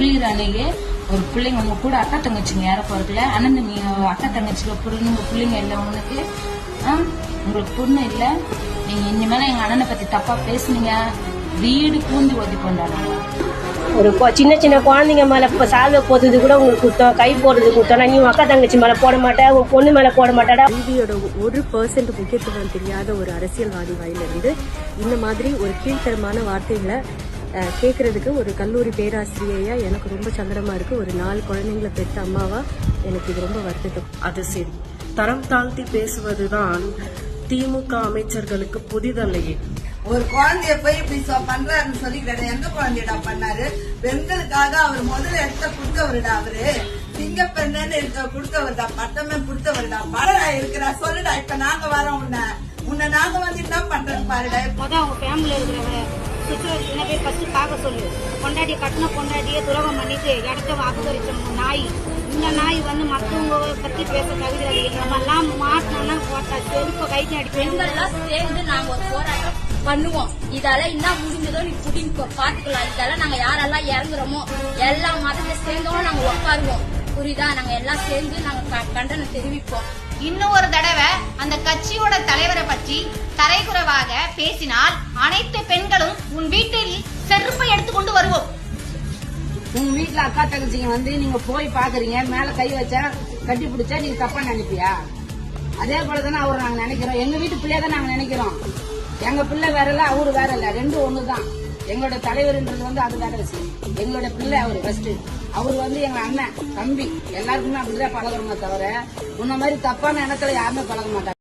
முடிகிற அன்னைக்கு ஒரு பிள்ளைங்க உங்க கூட அக்கா தங்கச்சிங்க யார போறதுல அண்ணன் அக்கா தங்கச்சிக்கு பொண்ணு உங்க பிள்ளைங்க இல்ல உனக்கு உங்களுக்கு பொண்ணு இல்ல. நீங்க இனிமேல எங்க அண்ணனை பத்தி தப்பா பேசுனீங்க வீடு பூந்து ஒதி கொண்டாடுங்க. ஒரு சின்ன சின்ன குழந்தைங்க மேல சால்வை போடுறது கூட உங்களுக்கு குத்தம், கை போடுறது குத்தம். நீ அக்கா தங்கச்சி மேல போட மாட்டேன், உன் பொண்ணு மேல போட மாட்டாடா. கல்வியோட 1% முக்கியத்துவம் தெரியாத ஒரு அரசியல்வாதி வாயிலிருந்து இந்த மாதிரி ஒரு கீழ்த்தரமான வார்த்தைகளை கேட்கறதுக்கு ஒரு கல்லூரி பேராசிரியையா எனக்கு ரொம்ப சங்கடமா இருக்கு. ஒரு 4 குழந்தைங்களை பெற்ற அம்மாவா எனக்கு இது ரொம்ப வருத்தம். அது சரி, தரம் தாழ்த்தி பேசுவதுதான் திமுக அமைச்சர்களுக்கு புதிதல்லையே. ஒரு குழந்தைய போய் இப்படி பண்றாருன்னு சொல்லிக்கிட்ட எந்த குழந்தையடா பண்ணாரு? பெண்களுக்காக அவர் முதல்ல எடுத்த கொடுத்தவருடா. அவரு சிங்கப்பெண்ணு கொடுத்தவருடா, பட்டமே கொடுத்தவருடா. படடா இருக்கிறா சொல்லுடா. இப்ப நாங்க வரோம், உன்னை நாங்க வந்து என்ன பண்றோம் பாருடா. அவங்க ஃபேமிலியில இருக்கிறவங்க சுச்சுவேஷனை போய் ஃபர்ஸ்ட் பார்க்க சொல்லு. பொண்டாட்டி கட்டின பொண்டாட்டியே துரோகம் பண்ணிட்டு இடத்த அபகரிச்ச நாய். இந்த நாய் வந்து மற்றவங்க பத்தி பேச தகுதி. நம்ம எல்லாம் மாட்டினா போட்டா செருப்ப கைக்கு அடி. பெண்கள் எல்லாம் சேர்ந்து நாங்க ஒரு போராட்டம் பண்ணுவோம். இதெல்லாம் என்ன முடிஞ்சதோ நீ புடிங்க பாத்துக்கலாம். இதெல்லாம் நாங்க யாரெல்லாம் இறங்குறோமோ எல்லா மதத்தை சேர்ந்தோம் நாங்க உட்காருவோம். புரியுதா? நாங்க எல்லாம் சேர்ந்து நாங்க கண்டனம் தெரிவிப்போம். இன்னும் ஒரு தடவை அந்த கட்சியோட தலைவரை பற்றி தரைக்குறைவாக பேசினால் அனைத்து பெண்களும் உன் வீட்டில் செருப்பை எடுத்துக்கொண்டு வருவோம். உங்க வீட்டுல அக்கா தங்கச்சிங்க வந்து நீங்க போய் பாக்குறீங்க, மேல கை வச்சா கட்டி பிடிச்சா நீங்க தப்பா நினைப்பியா? அதே போலதானே அவரு நாங்க நினைக்கிறோம். எங்க வீட்டு பிள்ளையதான் நாங்க நினைக்கிறோம். எங்க பிள்ளை வேற இல்ல, அவரு வேற இல்ல, ரெண்டும் ஒண்ணுதான். எங்களோட தலைவர்ன்றது வந்து அது வேற விஷயம். எங்களோட பிள்ளை அவரு ஃபர்ஸ்ட். அவரு வந்து எங்க அண்ணன் தம்பி எல்லாருக்குமே அப்படிதான் பழகுறோமே தவிர உன்ன மாதிரி தப்பான இடத்துல யாருமே பழக மாட்டாங்க.